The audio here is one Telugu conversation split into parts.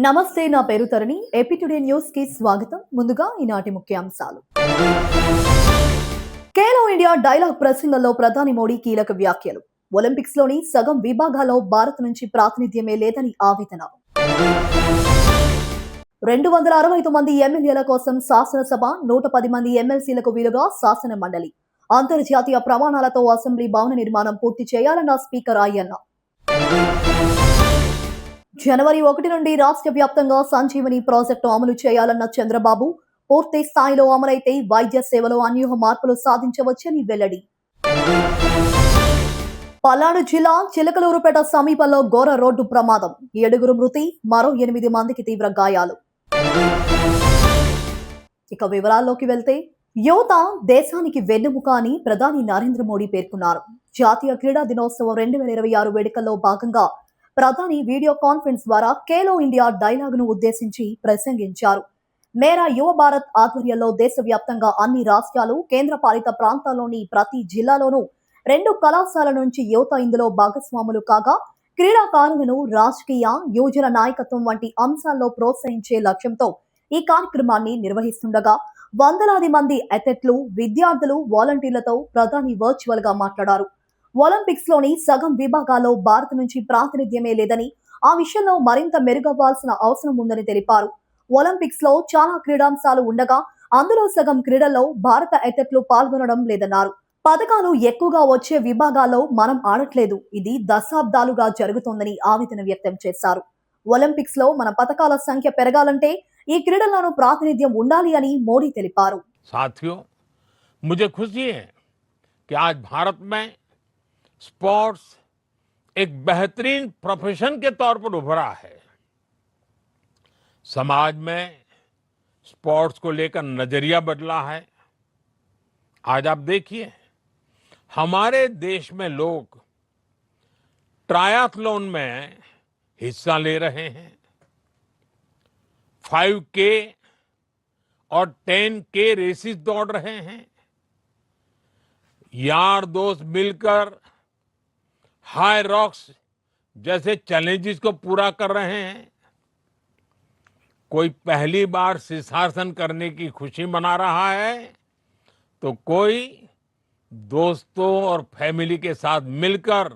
నమస్తే, నా పేరు తరుణి. ఏపీ టుడే న్యూస్ కి స్వాగతం. ముందుగా ఈనాటి ముఖ్యాంశాలు. ఖేలో ఇండియా డైలాగ్ ప్రసంగంలో ప్రధాని మోడీ కీలక వ్యాఖ్యలు. ఒలింపిక్స్ లోని సగం విభాగాల్లో భారత్ నుంచి ప్రాతినిధ్యమే లేదని ఆవేదన. 265 మంది ఎమ్మెల్యేల కోసం శాసనసభ, 110 మంది ఎమ్మెల్సీలకు వీలుగా శాసన మండలి. అంతర్జాతీయ ప్రమాణాలతో అసెంబ్లీ భవన నిర్మాణం పూర్తి చేయాలన్న స్పీకర్ అయ్యన్న. జనవరి 1 నుండి రాష్ట్ర వ్యాప్తంగా సంజీవని ప్రాజెక్టు అమలు చేయాలన్న చంద్రబాబు. పూర్తి స్థాయిలో అమలైతే వైద్య సేవలో అన్యూహ మార్పులు సాధించవచ్చని వెల్లడి. పల్నాడు జిల్లా చిలకలూరుపేట సమీపంలో ఘోర రోడ్డు ప్రమాదం. 7 మృతి, మరో 8 మందికి తీవ్ర గాయాలు. ఇక వివరాల్లోకి వెళ్తే, యువత దేశానికి వెన్నెముక అని ప్రధాని నరేంద్ర మోడీ పేర్కొన్నారు. జాతీయ క్రీడా దినోత్సవం 2026 వేడుకల్లో భాగంగా ప్రధాని వీడియో కాన్ఫరెన్స్ ద్వారా ఖేలో ఇండియా డైలాగ్ను ఉద్దేశించి ప్రసంగించారు. మేరా యువ భారత్ ఆధ్వర్యంలో దేశవ్యాప్తంగా అన్ని రాష్ట్రాలు, కేంద్రపాలిత ప్రాంతాల్లోని ప్రతి జిల్లాలోనూ 2 కళాశాలల నుంచి యువత ఇందులో భాగస్వాములు కాగా, క్రీడాకారులను రాజకీయ, యువజన నాయకత్వం వంటి అంశాల్లో ప్రోత్సహించే లక్ష్యంతో ఈ కార్యక్రమాన్ని నిర్వహిస్తుండగా, వందలాది మంది అథ్లెట్లు, విద్యార్థులు, వాలంటీర్లతో ప్రధాని వర్చువల్ గా మాట్లాడారు. ఒలింపిక్స్ లోని సగం విభాగాల్లో భారత్ నుంచి ప్రాతినిధ్యమే లేదని, ఆ విషయంలో మరింత మెరుగవ్వాల్సిన అవసరం ఉందని తెలిపారు. ఒలింపిక్స్ లో చాలా క్రీడాంశాలు ఉండగా అందులో సగం క్రీడల్లో భారత అథ్లెట్లు పాల్గొనడం లేదన్నారు. పథకాలు ఎక్కువగా వచ్చే విభాగాల్లో మనం ఆడట్లేదు. ఇది దశాబ్దాలుగా జరుగుతోందని ఆవేదన వ్యక్తం చేశారు. ఒలింపిక్స్ లో మన పథకాల సంఖ్య పెరగాలంటే ఈ క్రీడల్లోనూ ప్రాతినిధ్యం ఉండాలి అని మోడీ తెలిపారు. साथियों, मुझे खुशी है कि आज भारत में स्पोर्ट्स एक बेहतरीन प्रोफेशन के तौर पर उभरा है। समाज में स्पोर्ट्स को लेकर नजरिया बदला है। आज आप देखिए, हमारे देश में लोग ट्रायथलॉन में हिस्सा ले रहे हैं। 5K और 10K रेसेस दौड़ रहे हैं। यार दोस्त मिलकर हाई रॉक्स जैसे चैलेंजेस को पूरा कर रहे हैं। कोई पहली बार शीर्षासन करने की खुशी मना रहा है, तो कोई दोस्तों और फैमिली के साथ मिलकर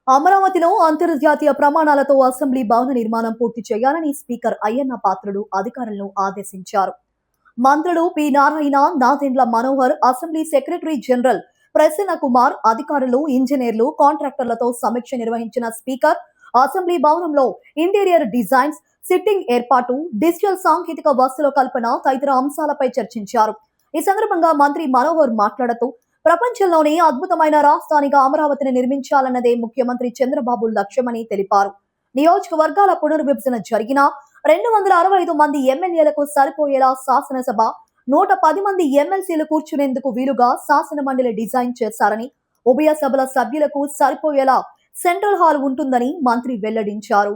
అమరావతిలో అంతర్జాతీయ ప్రమాణాలతో అసెంబ్లీ భవన నిర్మాణం పూర్తి చేయాలని స్పీకర్ అయ్యన్న పాత్రుడు అధికారులను ఆదేశించారు. మంత్రులు P Narayana, Nadendla Manohar, assembly secretary general Prasanna Kumar, అధికారులు, ఇంజనీర్లు, కాంట్రాక్టర్లతో సమీక్ష నిర్వహించిన స్పీకర్ అసెంబ్లీ భవనంలో ఇంటీరియర్ డిజైన్స్, సిట్టింగ్ ఏర్పాటు, డిజిటల్ సాంకేతిక వసతుల కల్పన తదితర అంశాలపై చర్చించారు. ఈ సందర్భంగా మంత్రి మనోహర్ మాట్లాడుతూ, ప్రపంచంలోనే అద్భుతమైన రాజధానిగా అమరావతిని నిర్మించాలన్నదే ముఖ్యమంత్రి చంద్రబాబు లక్ష్యమని తెలిపారు. నియోజకవర్గాల పునర్విభజన జరిగినా 265 మంది ఎమ్మెల్యేలకు సరిపోయేలా శాసనసభ, 110 మంది ఎమ్మెల్సీలు కూర్చునేందుకు వీలుగా శాసన మండలి డిజైన్ చేశారని, ఉభయ సభల సభ్యులకు సరిపోయేలా సెంట్రల్ హాల్ ఉంటుందని మంత్రి వెల్లడించారు.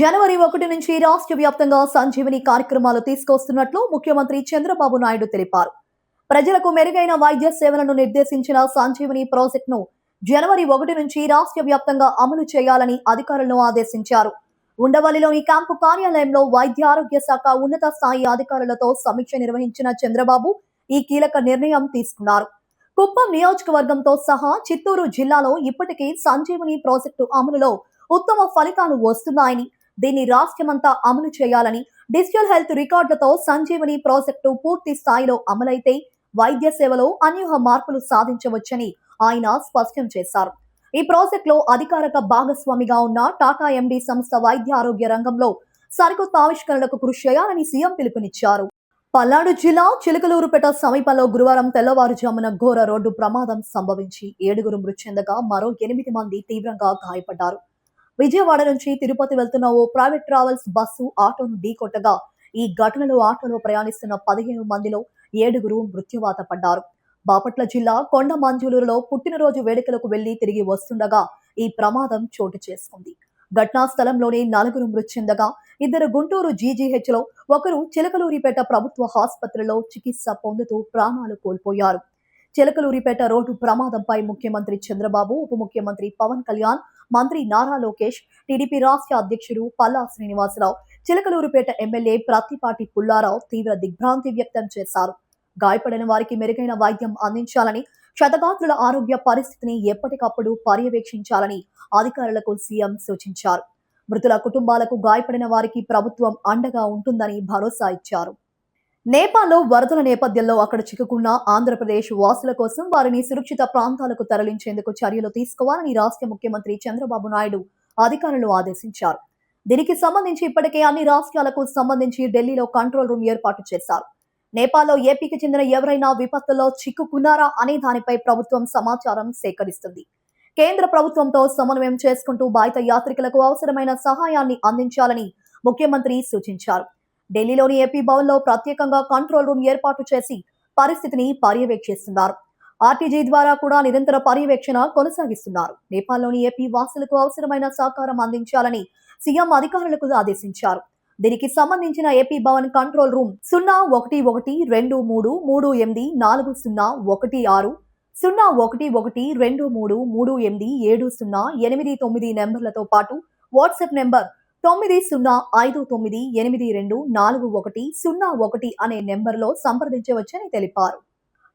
జనవరి 1 నుంచి రాష్ట్ర వ్యాప్తంగా సంజీవని కార్యక్రమాలు తీసుకొస్తున్నట్లు ముఖ్యమంత్రి చంద్రబాబు నాయుడు తెలిపారు. ప్రజలకు మెరుగైన వైద్య సేవలను నిర్దేశించిన సంజీవని ప్రాజెక్టును జనవరి 1 నుంచి రాష్ట్ర వ్యాప్తంగా అమలు చేయాలని అధికారులను ఆదేశించారు. ఉండవల్లిలోని క్యాంపు కార్యాలయంలో వైద్య ఆరోగ్య శాఖ ఉన్నత స్థాయి అధికారులతో సమీక్ష నిర్వహించిన చంద్రబాబు ఈ కీలక నిర్ణయం తీసుకున్నారు. కుప్పం నియోజకవర్గంతో సహా చిత్తూరు జిల్లాలో ఇప్పటికే సంజీవని ప్రాజెక్టు అమలులో ఉత్తమ ఫలితాలు వస్తున్నాయని, దీన్ని రాష్ట్రమంతా అమలు చేయాలని, డిజిటల్ హెల్త్ రికార్డులతో సంజీవని ప్రాజెక్టు పూర్తి స్థాయిలో అమలైతే వైద్య సేవలో అన్యూహ మార్పులు సాధించవచ్చని ఆయన స్పష్టం చేశారు. ఈ ప్రాజెక్టులో అధికారిక భాగస్వామిగా ఉన్న టాటా ఎండి సంస్థ వైద్య ఆరోగ్య రంగంలో సరికొత్త ఆవిష్కరణలకు కృషి చేయాలని సీఎం పిలుపునిచ్చారు. పల్నాడు జిల్లా చిలకలూరుపేట సమీపంలో గురువారం తెల్లవారుజామున ఘోర రోడ్డు ప్రమాదం సంభవించి 7 మృతి చెందగా మరో 8 మంది తీవ్రంగా గాయపడ్డారు. విజయవాడ నుంచి తిరుపతి వెళ్తున్న ఓ ప్రైవేట్ ట్రావెల్స్ బస్సు ఆటోను ఢీకొట్టగా ఈ ఘటనలో ఆటోలో ప్రయాణిస్తున్న 15 మందిలో 7 మృత్యువాత పడ్డారు. బాపట్ల జిల్లా కొండ మంజులూరులో పుట్టినరోజు వేడుకలకు వెళ్లి తిరిగి వస్తుండగా ఈ ప్రమాదం చోటు చేసుకుంది. ఘటనా స్థలంలోనే 4 మృతి చెందగా 2 గుంటూరు జీజీహెచ్ లో, ఒకరు చిలకలూరిపేట ప్రభుత్వ ఆసుపత్రిలో చికిత్స పొందుతూ ప్రాణాలు కోల్పోయారు. చిలకలూరిపేట రోడ్డు ప్రమాదంపై ముఖ్యమంత్రి చంద్రబాబు, ఉప ముఖ్యమంత్రి పవన్ కళ్యాణ్, మంత్రి నారా లోకేష్, టీడీపీ రాష్ట్ర అధ్యక్షుడు పల్లా శ్రీనివాసరావు, చిలకలూరిపేట ఎమ్మెల్యే ప్రత్తిపాటి పుల్లారావు తీవ్ర దిగ్భ్రాంతి వ్యక్తం చేశారు. గాయపడిన వారికి మెరుగైన వైద్యం అందించాలని, క్షతగాత్రుల ఆరోగ్య పరిస్థితిని ఎప్పటికప్పుడు పర్యవేక్షించాలని అధికారులకు సీఎం సూచించారు. మృతుల కుటుంబాలకు గాయపడిన వారికి ప్రభుత్వం అండగా ఉంటుందని భరోసా ఇచ్చారు. నేపాల్లో వరదల నేపథ్యంలో అక్కడ చిక్కుకున్న ఆంధ్రప్రదేశ్ వాసుల కోసం వారిని సురక్షిత ప్రాంతాలకు తరలించేందుకు చర్యలు తీసుకోవాలని రాష్ట్ర ముఖ్యమంత్రి చంద్రబాబు నాయుడు అధికారులను ఆదేశించారు. దీనికి సంబంధించి ఇప్పటికే అన్ని రాష్ట్రాలకు సంబంధించి ఢిల్లీలో కంట్రోల్ రూమ్ ఏర్పాటు చేశారు. నేపాల్లో ఏపీకి చెందిన ఎవరైనా విపత్తులో చిక్కుకున్నారా అనే దానిపై ప్రభుత్వం సమాచారం సేకరిస్తుంది. కేంద్ర ప్రభుత్వంతో సమన్వయం చేసుకుంటూ బాధిత యాత్రికులకు అవసరమైన సహాయాన్ని అందించాలని ముఖ్యమంత్రి సూచించారు. ఢిల్లీలోని ఏపీ భవన్లో ప్రత్యేకంగా కంట్రోల్ రూమ్ ఏర్పాటు చేసి పరిస్థితిని పర్యవేక్షిస్తున్నారు. ఆర్టీజీ ద్వారా కూడా నిరంతర పర్యవేక్షణ కొనసాగిస్తున్నారు. నేపాల్లోని ఏపీ వాసులకు అవసరమైన సహకారం అందించాలని సీఎం అధికారులకు ఆదేశించారు. దీనికి సంబంధించిన ఏపీ భవన్ కంట్రోల్ రూమ్ 0112340406 0112338708 నెంబర్లతో పాటు వాట్సాప్ నెంబర్ 9059824101 అనే నెంబర్లో సంప్రదించవచ్చని తెలిపారు.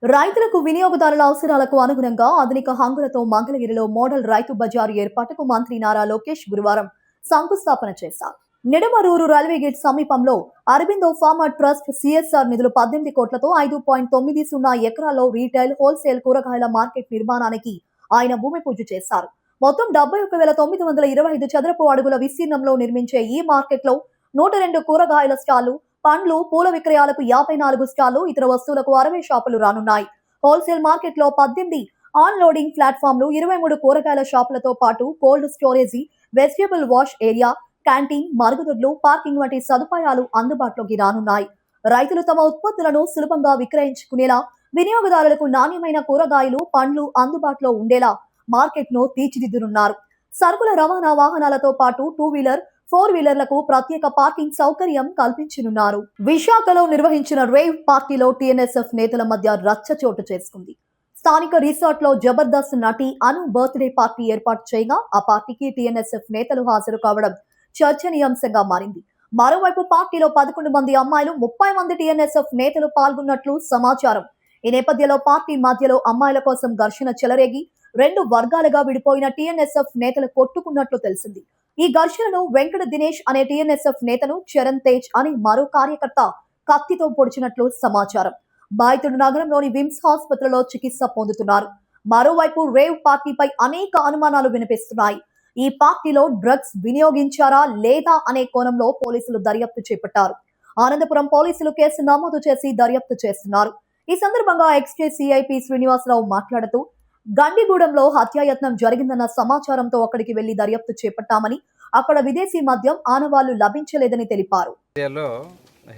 రైతులకు వినియోగదారుల అవసరాలకు అనుగుణంగా ఆధునిక హంగులతో మంగళగిరిలో మోడల్ రైతు బజారు ఏర్పాటుకు మంత్రి నారా లోకేష్ గురువారం శంకుస్థాపన చేశారు. నిడమరూరు రైల్వే గేట్ సమీపంలో అరబిందో ఫార్మర్ ట్రస్ట్ సిఎస్ఆర్ నిధులు 18 కోట్లతో 5.90 ఎకరాల్లో రీటైల్, హోల్సేల్ కూరగాయల మార్కెట్ నిర్మాణానికి ఆయన భూమి పూజ చేశారు. మొత్తం 71,925 చదరపు అడుగుల విస్తీర్ణంలో నిర్మించే ఈ మార్కెట్లో 102 కూరగాయల స్టాళ్లు, పండ్లు, పూల విక్రయాలకు 54 స్టాళ్లు, ఇతర వస్తువులకు 60 షాపులు రానున్నాయి. హోల్సేల్ మార్కెట్లో 18 ఆన్ లోడింగ్ ప్లాట్ఫామ్లు, 23 కూరగాయల షాపులతో పాటు cold storage, vegetable wash area, canteen, మరుగుదొడ్లు, పార్కింగ్ వంటి సదుపాయాలు అందుబాటులోకి రానున్నాయి. రైతులు తమ ఉత్పత్తులను సులభంగా విక్రయించుకునేలా, వినియోగదారులకు నాణ్యమైన కూరగాయలు, పండ్లు అందుబాటులో ఉండేలా మార్కెట్ ను తీర్చిదిద్దనున్నారు. సరుకుల రవాణా వాహనాలతో పాటు 2 వీలర్, 4 వీలర్లకు ప్రత్యేక పార్కింగ్ సౌకర్యం కల్పించనున్నారు. విశాఖలో నిర్వహించిన రేవ్ పార్టీలో టీఎన్ఎస్ఎఫ్ నేతల మధ్య రచ్చ చోటు చేసుకుంది. స్థానిక రిసార్ట్ లో జబర్దస్త్ నటి అను బర్త్డే పార్టీ ఏర్పాటు చేయగా ఆ పార్టీకి టీఎన్ఎస్ఎఫ్ నేతలు హాజరు కావడం చర్చనీయాంశంగా మారింది. మరోవైపు పార్టీలో 11 మంది అమ్మాయిలు, 30 మంది టీఎన్ఎస్ఎఫ్ నేతలు పాల్గొన్నట్లు సమాచారం. ఈ నేపథ్యంలో పార్టీ మధ్యలో అమ్మాయిల కోసం ఘర్షణ చెలరేగి 2 వర్గాలుగా విడిపోయిన టీఎన్ఎస్ఎఫ్ నేతలు కొట్టుకున్నట్లు తెలిసింది. ఈ ఘర్షణను వెంకట దినేష్ అనే టీఎన్ఎస్ఎఫ్ నేతను చరణ్ తేజ్ అని మరో కార్యకర్త కత్తితో పొడిచినట్లు సమాచారం. బాధితుడు నగరంలోని విమ్స్ ఆసుపత్రిలో చికిత్స పొందుతున్నారు. మరోవైపు రేవ్ పార్టీపై అనేక అనుమానాలు వినిపిస్తున్నాయి. ఈ పార్టీలో డ్రగ్స్ వినియోగించారా లేదా అనే కోణంలో పోలీసులు దర్యాప్తు చేపట్టారు. ఆనందపురం పోలీసులు కేసు నమోదు చేసి దర్యాప్తు చేస్తున్నారు. ఈ సందర్భంగా ఎక్స్చేంజ్ సిఐపి శ్రీనివాసరావు మాట్లాడుతూ, గండిగూడెంలో హత్యాయత్నం జరిగిందన్న సమాచారంతో అక్కడికి వెళ్లి దర్యాప్తు చేపట్టామని, అక్కడ విదేశీ మద్యం ఆనవాళ్లు లభించలేదని తెలిపారు.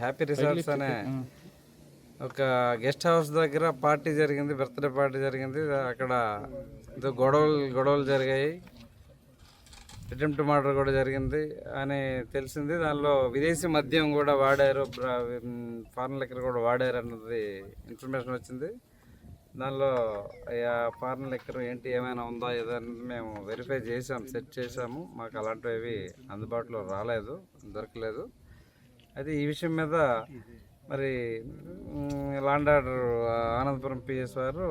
హ్యాపీ రిసార్ట్స్ అనే ఒక గెస్ట్ హౌస్ దగ్గర పార్టీ జరిగింది, బర్త్డే పార్టీ జరిగింది. అక్కడ గొడవలు జరిగాయి, అటెంప్ట్ మర్డర్ కూడా జరిగింది అని తెలిసింది. దానిలో విదేశీ మద్యం కూడా వాడారు, ఫారెన్ లిక్కర్ కూడా వాడారు అన్నది ఇన్ఫర్మేషన్ వచ్చింది. దానిలో ఫారెన్ లిక్కర్ ఏంటి ఏమైనా ఉందా ఏదన్నది మేము వెరిఫై చేసాం, సెట్ చేసాము. మాకు అలాంటివి అందుబాటులో దొరకలేదు. అయితే ఈ విషయం మీద మరి లాండ్ ఆర్డర్ ఆనందపురం పిఎస్ వారు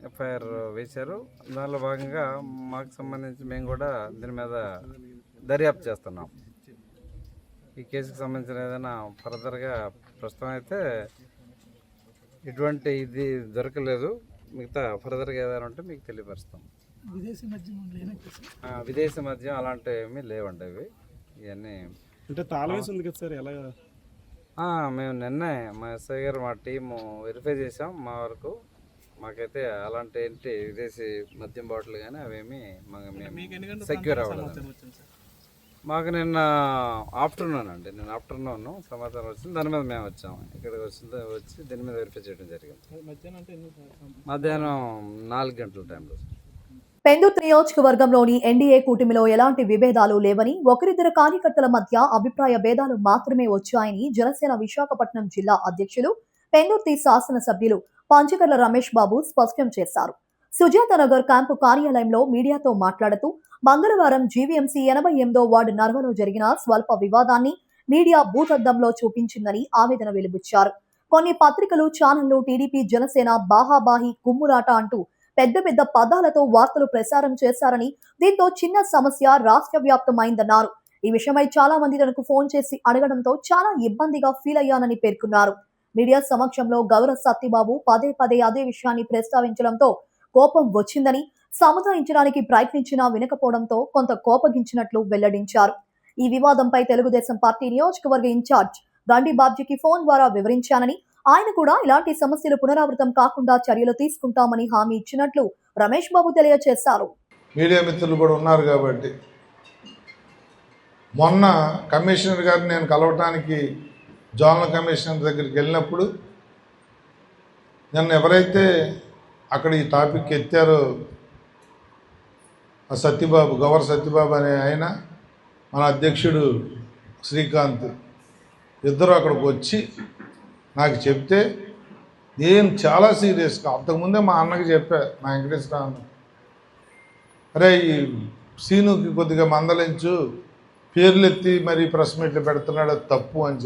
ఎఫ్ఐఆర్ వేశారు. దానిలో భాగంగా మాకు సంబంధించి మేము కూడా దీని మీద దర్యాప్తు చేస్తున్నాం. ఈ కేసుకు సంబంధించిన ఏదైనా ఫర్దర్గా ప్రస్తుతం అయితే ఎటువంటి ఇది దొరకలేదు. మిగతా ఫర్దర్గా ఏదైనా ఉంటే మీకు తెలియపరుస్తాం. విదేశీ మద్యం అలాంటివి ఏమీ లేవండి. ఇవన్నీ అంటే తాళవేసి ఉంది కదా సార్, ఎలా? మేము నిన్నే మా ఎస్ఐ గారు మా టీము వెరిఫై చేసాం. మా వరకు మాకైతే అలాంటి ఏంటి విదేశీ మద్యం బాటిల్ కానీ అవేమి సెక్యూర్ అవ్వలేదు. మాకు నిన్న ఆఫ్టర్నూన్ సమాచారం వచ్చింది. దాని మీద మేము వచ్చాము. ఇక్కడికి వచ్చి దీని మీద వెరిఫై చేయడం జరిగింది. మధ్యాహ్నం 4 గంటల టైంలో. పెందుర్తి నియోజకవర్గంలోని ఎన్డీఏ కూటమిలో ఎలాంటి విభేదాలు లేవని, ఒకరిద్దరు కార్యకర్తల మధ్య అభిప్రాయ భేదాలు మాత్రమే వచ్చాయని జనసేన విశాఖపట్నం జిల్లా అధ్యక్షులు, పెందుర్తి శాసనసభ్యులు పంచకర్ల రమేష్ బాబు స్పష్టం చేశారు. సుజాతనగర్ క్యాంపు కార్యాలయంలో మీడియాతో మాట్లాడుతూ మంగళవారం జీవీఎంసీ 88వ వార్డు నర్వలో జరిగిన స్వల్ప వివాదాన్ని మీడియా భూతద్దంలో చూపించిందని ఆవేదన వెలిబుచ్చారు. కొన్ని పత్రికలు, ఛానళ్లు టీడీపీ జనసేన బాహాబాహి కుమ్ములాట అంటూ పెద్ద పెద్ద పదాలతో వార్తలు ప్రసారం చేశారని, దీంతో చిన్న సమస్య రాష్ట్ర వ్యాప్తమైందన్నారు. ఈ విషయమై చాలా మంది తనకు ఫోన్ చేసి అడగడంతో చాలా ఇబ్బందిగా ఫీల్ అయ్యానని పేర్కొన్నారు. మీడియా సమక్షంలో గౌరవ సత్యబాబు పదే పదే అదే విషయాన్ని ప్రస్తావించడంతో కోపం వచ్చిందని, సముదాయించడానికి ప్రయత్నించినా వినకపోవడంతో కొంత కోపగించినట్లు వెల్లడించారు. ఈ వివాదంపై తెలుగుదేశం పార్టీ నియోజకవర్గ ఇన్ఛార్జ్ గండి బాబ్జీకి ఫోన్ ద్వారా వివరించానని, ఆయన కూడా ఇలాంటి సమస్యలు పునరావృతం కాకుండా చర్యలు తీసుకుంటామని హామీ ఇచ్చినట్లు రమేష్ బాబు తెలియజేశారు. మీడియా మిత్రులు కూడా ఉన్నారు కాబట్టి మొన్న కమిషనర్ గారిని నేను కలవటానికి జోనల్ కమిషనర్ దగ్గరికి వెళ్ళినప్పుడు నన్ను ఎవరైతే అక్కడ ఈ టాపిక్ ఎత్తారో సత్యబాబు, గవర్ సత్యబాబు అనే ఆయన, మన అధ్యక్షుడు శ్రీకాంత్ ఇద్దరు అక్కడికి వచ్చి నాకు చెప్తే నేను చాలా సీరియస్గా అంతకుముందే మా అన్నకి చెప్పా, మా వెంకటేశ్వర అన్న, అరే ఈ సీనుకి కొద్దిగా మందలించు, పేర్లు ఎత్తి మరి ప్రెస్ మీట్లు పెడుతున్నాడు, అది తప్పు అని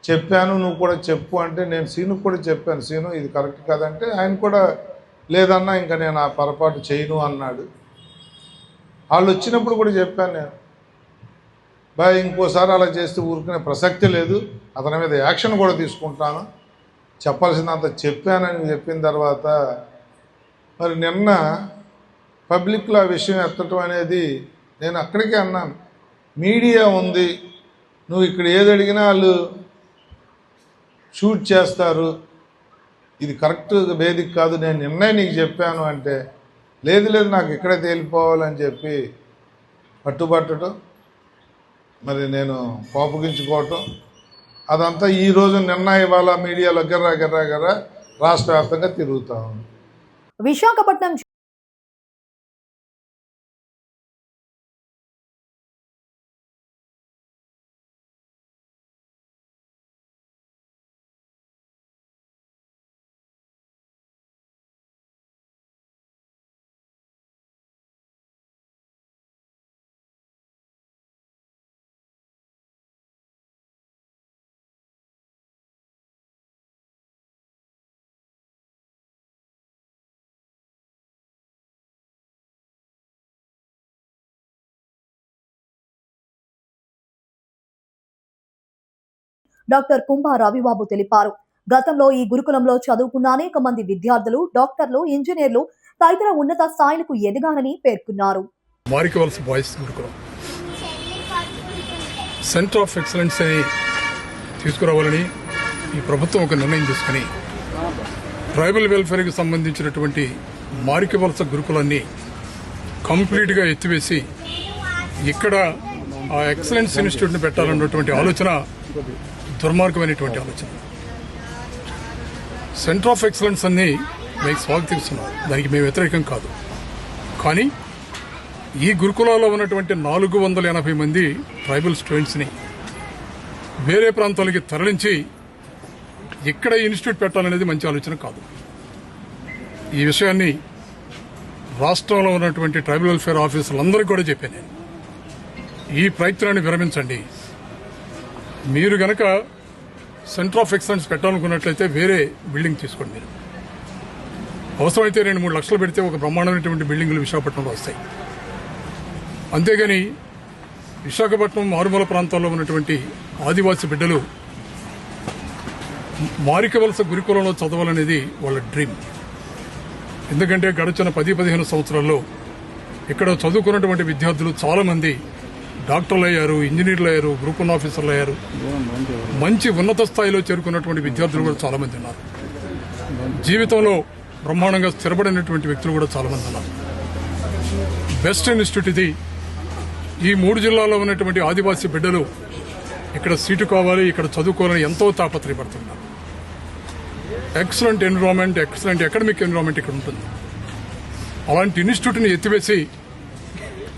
చెప్పాను. నువ్వు కూడా చెప్పు అంటే నేను సీనుకు కూడా చెప్పాను, సీను ఇది కరెక్ట్ కాదంటే ఆయన కూడా లేదన్నా ఇంకా నేను ఆ పొరపాటు చేయను అన్నాడు. వాళ్ళు వచ్చినప్పుడు కూడా చెప్పాను నేను, బాయ్ ఇంకోసారి అలా చేస్తే ఊరుకునే ప్రసక్తి లేదు, అతని మీద యాక్షన్ కూడా తీసుకుంటాను, చెప్పాల్సిందంత చెప్పానని చెప్పిన తర్వాత మరి నిన్న పబ్లిక్లో ఆ విషయం ఎత్తటం అనేది నేను అక్కడికే అన్నాను, మీడియా ఉంది, నువ్వు ఇక్కడ ఏది అడిగినా వాళ్ళు షూట్ చేస్తారు, ఇది కరెక్ట్ వేదిక కాదు, నేను నిన్నే నీకు చెప్పాను అంటే లేదు నాకు ఇక్కడే తేలిపోవాలని చెప్పి పట్టుబట్టడం, మరి నేను కోపగించుకోవటం, అదంతా ఈరోజు నిన్న ఇవాళ మీడియాలో గర్రా రాష్ట్ర వ్యాప్తంగా తిరుగుతా ఉంది. విశాఖపట్నం డాక్టర్ కుంభా రవిబాబు తెలిపారు. గతంలో ఈ గురుకులంలో చదువుకున్న అనేక మంది విద్యార్థులు, డాక్టర్లు, ఇంజనీర్లు తదితర ఉన్నత స్థాయిలకు ఎదిగారని పేర్కొన్నారు. మారికవలస బాయ్స్ గురుకులం సెంటర్ ఆఫ్ ఎక్సలెన్స్ అని తీసుకురావాలని ఈ ప్రభుత్వం ఒక నిర్ణయం తీసుకుని ట్రైబల్ వెల్ఫేర్కి సంబంధించినటువంటి మారికవలస గురుకులాన్ని కంప్లీట్గా ఎత్తివేసి ఇక్కడ ఆ ఎక్సలెన్స్ ఇన్స్టిట్యూట్ని పెట్టాలన్నటువంటి ఆలోచన దుర్మార్గమైనటువంటి ఆలోచన. సెంటర్ ఆఫ్ ఎక్సలెన్స్ అన్ని మేము స్వాగతిస్తున్నాం, దానికి మేము వ్యతిరేకం కాదు. కానీ ఈ గురుకులాల్లో ఉన్నటువంటి 480 మంది ట్రైబల్ స్టూడెంట్స్ని వేరే ప్రాంతాలకి తరలించి ఇక్కడ ఇన్స్టిట్యూట్ పెట్టాలనేది మంచి ఆలోచన కాదు. ఈ విషయాన్ని రాష్ట్రంలో ఉన్నటువంటి ట్రైబల్ వెల్ఫేర్ ఆఫీసర్లందరికీ కూడా చెప్పాను నేను, ఈ ప్రయత్నాన్ని విరమించండి. మీరు గనక సెంటర్ ఆఫ్ ఎక్సలెన్స్ పెట్టాలనుకున్నట్లయితే వేరే బిల్డింగ్ తీసుకోండి. మీరు అవసరమైతే 2-3 లక్షలు పెడితే ఒక బ్రహ్మాండమైనటువంటి బిల్డింగులు విశాఖపట్నంలో వస్తాయి. అంతేగాని విశాఖపట్నం మారుమూల ప్రాంతాల్లో ఉన్నటువంటి ఆదివాసీ బిడ్డలు మారికవలస గురుకులంలో చదవాలనేది వాళ్ళ డ్రీమ్. ఎందుకంటే గడిచిన 10-15 సంవత్సరాల్లో ఇక్కడ చదువుకున్నటువంటి విద్యార్థులు చాలామంది డాక్టర్లు అయ్యారు, ఇంజనీర్లు అయ్యారు, గ్రూప్ 1 ఆఫీసర్లు అయ్యారు. మంచి ఉన్నత స్థాయిలో చేరుకున్నటువంటి విద్యార్థులు కూడా చాలామంది ఉన్నారు. జీవితంలో బ్రహ్మాండంగా స్థిరపడినటువంటి వ్యక్తులు కూడా చాలామంది ఉన్నారు. బెస్ట్ ఇన్స్టిట్యూట్ ఇది. ఈ 3 జిల్లాల్లో ఉన్నటువంటి ఆదివాసీ బిడ్డలు ఇక్కడ సీటు కావాలి, ఇక్కడ చదువుకోవాలని ఎంతో తాపత్రయపడుతున్నారు. Excellent environment, excellent academic environment ఇక్కడ ఉంటుంది. అలాంటి ఇన్స్టిట్యూట్ని ఎత్తివేసి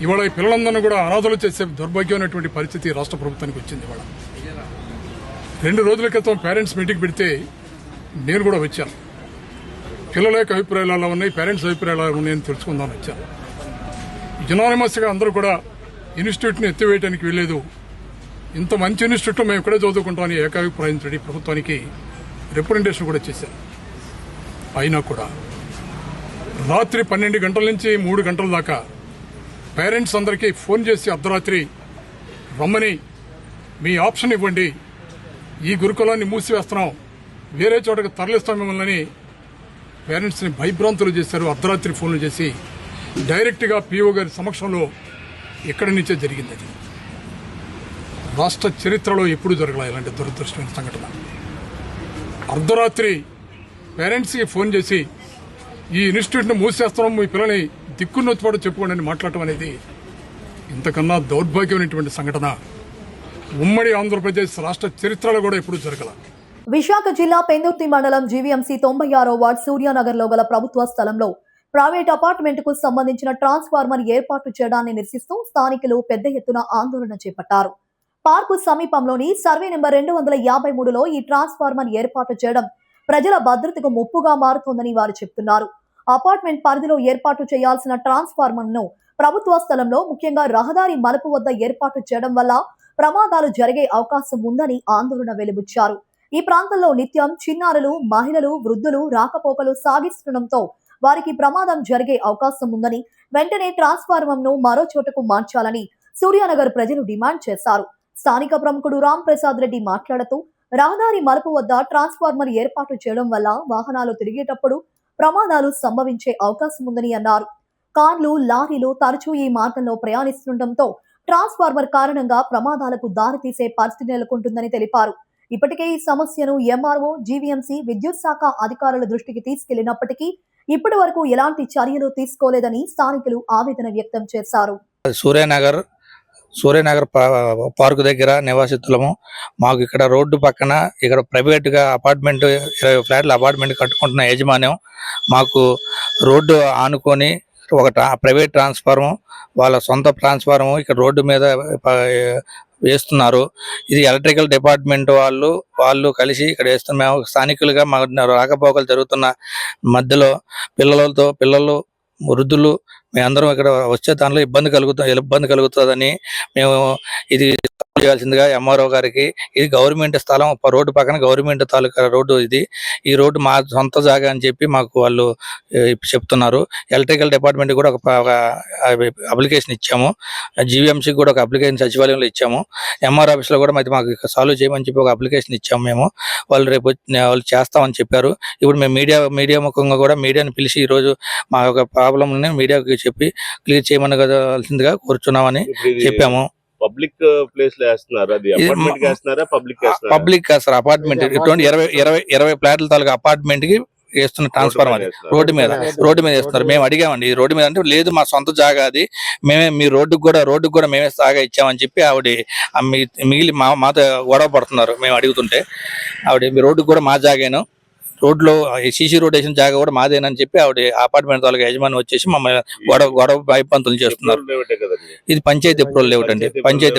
ఇవాళ ఈ పిల్లలందరినీ కూడా అనాథలు చేసే దౌర్భాగ్యమైనటువంటి పరిస్థితి రాష్ట్ర ప్రభుత్వానికి వచ్చింది. ఇవాళ 2 రోజుల క్రితం పేరెంట్స్ మీటింగ్ పెడితే నేను కూడా వచ్చాను. పిల్లల యొక్క అభిప్రాయాలు ఎలా ఉన్నాయి, పేరెంట్స్ అభిప్రాయాలు ఎలా ఉన్నాయని తెలుసుకుందామని వచ్చాను. యునానిమస్గా అందరూ కూడా ఇన్స్టిట్యూట్ని ఎత్తివేయడానికి వెళ్ళలేదు. ఇంత మంచి ఇన్స్టిట్యూట్లో మేము ఇక్కడే చదువుకుంటామని ఏకాభిప్రాయంతో ప్రభుత్వానికి రిప్రజెంటేషన్ కూడా చేశాను. అయినా కూడా రాత్రి 12 గంటల నుంచి 3 గంటల దాకా పేరెంట్స్ అందరికీ ఫోన్ చేసి అర్ధరాత్రి రమ్మని మీ ఆప్షన్ ఇవ్వండి, ఈ గురుకులాన్ని మూసివేస్తున్నాం, వేరే చోటకి తరలిస్తాం మిమ్మల్ని పేరెంట్స్ని భయభ్రాంతులు చేశారు. అర్ధరాత్రి ఫోన్లు చేసి డైరెక్ట్గా పిఓ గారి సమక్షంలో ఇక్కడి నుంచే జరిగింది. అది రాష్ట్ర చరిత్రలో ఎప్పుడు జరగలేదు ఇలాంటి దురదృష్టమైన సంఘటన. అర్ధరాత్రి పేరెంట్స్కి ఫోన్ చేసి ఈ ఇన్స్టిట్యూట్ని మూసేస్తున్నాం, మీ పిల్లల్ని దిక్కున్నొచ్చిపాటు చెప్పుకోండి అని మాట్లాడటం అనేది ఇంతకన్నా దౌర్భాగ్యమైనటువంటి సంఘటన ఉమ్మడి ఆంధ్రప్రదేశ్ రాష్ట్ర చరిత్రలో కూడా ఎప్పుడు జరగలేదు. విశాఖ జిల్లా పెందుర్తి మండలం జీవీఎంసీ 96వ వార్డ్ సూర్యానగర్ లో గల ప్రభుత్వ స్థలంలో ప్రైవేట్ అపార్ట్మెంట్ కు సంబంధించిన ట్రాన్స్ఫార్మర్ ఏర్పాటు చేయడాన్ని నిరసిస్తూ స్థానికులు పెద్ద ఎత్తున ఆందోళన చేపట్టారు. పార్కు సమీపంలోని సర్వే నెంబర్ 253లో ఈ ట్రాన్స్ఫార్మర్ ఏర్పాటు చేయడం ప్రజల భద్రతకు ముప్పుగా మారుతోందని వారు చెబుతున్నారు. అపార్ట్మెంట్ పరిధిలో ఏర్పాటు చేయాల్సిన ట్రాన్స్ఫార్మర్ ను ప్రభుత్వ స్థలంలో ముఖ్యంగా రహదారి మలుపు వద్ద ఏర్పాటు చేయడం వల్ల ప్రమాదాలు జరిగే అవకాశం ఉందని ఆందోళన వెలుబుచ్చారు. ఈ ప్రాంతంలో నిత్యం చిన్నారులు, మహిళలు, వృద్ధులు రాకపోకలు సాగిస్తుండటంతో వారికి ప్రమాదం జరిగే అవకాశం ఉందని వెంటనే ట్రాన్స్ఫార్మర్ ను మరో చోటకు మార్చాలని సూర్యానగర్ ప్రజలు డిమాండ్ చేశారు. స్థానిక ప్రముఖుడు రామ్ ప్రసాద్ రెడ్డి మాట్లాడుతూ రహదారి మలుపు వద్ద ట్రాన్స్ఫార్మర్ ఏర్పాటు చేయడం వల్ల వాహనాలు తిరిగేటప్పుడు ప్రమాదాలు సంభవించే అవకాశం ఉందని అన్నారు. కార్లు, లారీలు తరచూ ఈ మార్గంలో ప్రయాణిస్తుండటంతో ట్రాన్స్ఫార్మర్ కారణంగా ప్రమాదాలకు దారితీసే పరిస్థితి నెలకొంటుందని తెలిపారు. ఇప్పటికే ఈ సమస్యను ఎంఆర్ఓ, జీవీఎంసీ, విద్యుత్ శాఖ అధికారుల దృష్టికి తీసుకెళ్లినప్పటికీ ఇప్పటి వరకు ఎలాంటి చర్యలు తీసుకోలేదని స్థానికులు ఆవేదన వ్యక్తం చేశారు. సూర్యనగర్ పార్కు దగ్గర నివాసితులము. మాకు ఇక్కడ రోడ్డు పక్కన ఇక్కడ ప్రైవేట్ గా అపార్ట్మెంట్ 20 ఫ్లాట్ల అపార్ట్మెంట్ కట్టుకుంటున్న యాజమాన్యం మాకు రోడ్డు ఆనుకొని ఒక ప్రైవేట్ ట్రాన్స్ఫార్మర్, వాళ్ళ సొంత ట్రాన్స్ఫార్మర్ ఇక్కడ రోడ్డు మీద వేస్తున్నారు. ఇది ఎలక్ట్రికల్ డిపార్ట్మెంట్ వాళ్ళు కలిసి ఇక్కడ వేస్తున్నారు. మేము స్థానికులుగా మా రాకపోకలు జరుగుతున్న మధ్యలో పిల్లలు, వృద్ధులు మేమందరం ఇక్కడ వచ్చే దానిలో ఇబ్బంది కలుగుతుందని మేము ఇది చేయాల్సిందిగా ఎంఆర్ఓ గారికి, ఇది గవర్నమెంట్ స్థలం, రోడ్డు పక్కన గవర్నమెంట్ తాలూకా రోడ్డు, ఈ రోడ్డు మా సొంత జాగా అని చెప్పి మాకు వాళ్ళు చెప్తున్నారు. ఎలక్ట్రికల్ డిపార్ట్మెంట్ కూడా ఒక అప్లికేషన్ ఇచ్చాము, జీవీఎంసీకి కూడా ఒక అప్లికేషన్ సచివాలయంలో ఇచ్చాము, ఎంఆర్ ఆఫీస్లో కూడా మాకు సాల్వ్ చేయమని చెప్పి ఒక అప్లికేషన్ ఇచ్చాము మేము. వాళ్ళు రేపు వాళ్ళు చేస్తామని చెప్పారు. ఇప్పుడు మేము మీడియా ముఖంగా కూడా మీడియాని పిలిచి ఈరోజు మా యొక్క ప్రాబ్లంని మీడియాకి చెప్పి క్లియర్ చేయమనవలసిందిగా కోరుచున్నామని చెప్పాము. పబ్లిక్ ప్లేస్ లో వేస్తున్నారు, అది అపార్ట్మెంట్ కి వేస్తున్నారా పబ్లిక్ సార్ అపార్ట్మెంట్ 20 ఫ్లాట్ల తాలూకా అపార్ట్మెంట్ కి వేస్తున్న ట్రాన్స్ఫార్మర్ రోడ్డు మీద వేస్తున్నారు. మేము అడిగామండి, ఈ రోడ్డు మీద అంటే లేదు మా సొంత జాగా, అది మేమే మీ రోడ్డుకు కూడా మేమే జాగా ఇచ్చామని చెప్పి ఆవిడ మిగిలి మాతో గొడవ పడుతున్నారు. మేము అడుగుతుంటే ఆవిడ మీ రోడ్డుకు కూడా మా జాగాను, రోడ్లో సీసీ రోడ్ వేసిన జాగా కూడా మాదేనని చెప్పి ఆవిడ అపార్ట్మెంట్ తాలూకా యజమాని వచ్చేసి మమ్మల్ని గొడవ భయపంతులు చేస్తున్నారు. ఇది పంచాయతీ అప్రూవల్ లేవుట్ అండి. పంచాయతీ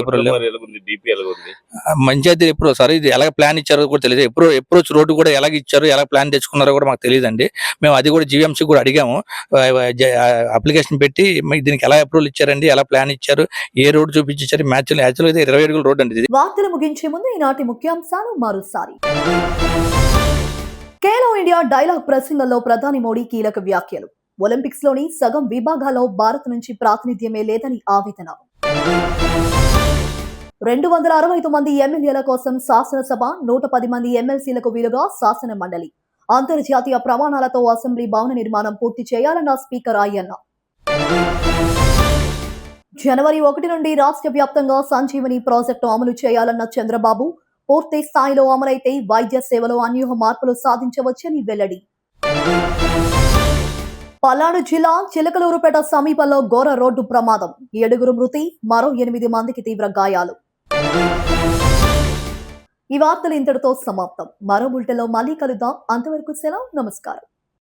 అప్రూవల్ సార్, ఇది ఎలా ప్లాన్ ఇచ్చారో కూడా తెలియదు. అప్రోచ్ రోడ్డు కూడా ఎలాగ ఇచ్చారో, ఎలా ప్లాన్ తెచ్చుకున్నారో కూడా మాకు తెలియదండి. మేము అది కూడా జీవీఎంసీ కూడా అడిగాము, అప్లికేషన్ పెట్టి దీనికి ఎలా అప్రూవల్ ఇచ్చారండి, ఎలా ప్లాన్ ఇచ్చారు, ఏ రోడ్డు చూపించారు. యాక్చువల్ అయితే 20 అడుగుల రోడ్ అండి. వార్తలు ముగించే ముందు ఈనాటి ముఖ్యాంశాలు మరోసారి. ఖేలో ఇండియా డైలాగ్ ప్రసంగంలో ప్రధాని మోడీ కీలక వ్యాఖ్యలు. ఒలింపిక్స్ లోని సగం విభాగాల్లో భారత్ నుంచి ప్రాతినిధ్యమే లేదని ఆవేదన. 265 మంది ఎమ్మెల్యేల కోసం శాసనసభ, 110 మంది ఎమ్మెల్సీలకు వీలుగా శాసన మండలి. అంతర్జాతీయ ప్రమాణాలతో అసెంబ్లీ భవన నిర్మాణం పూర్తి చేయాలన్న స్పీకర్ అయ్యన్న. జనవరి 1 నుండి రాష్ట్ర వ్యాప్తంగా సంజీవని ప్రాజెక్టు అమలు చేయాలన్న చంద్రబాబు. పూర్తి స్థాయిలో అమలైతే వైద్య సేవలో అన్యూహ మార్పులు సాధించవచ్చని వెల్లడి. పల్నాడు జిల్లా చిలకలూరుపేట సమీపంలో ఘోర రోడ్డు ప్రమాదం, 7 మృతి, మరో 8 మందికి తీవ్ర గాయాలు. ఈ వార్తలు ఇంతటితో సమాప్తం. మరో బులెటిన్లో మళ్ళీ కలుద్దాం. అంతవరకు సెలవు, నమస్కారం.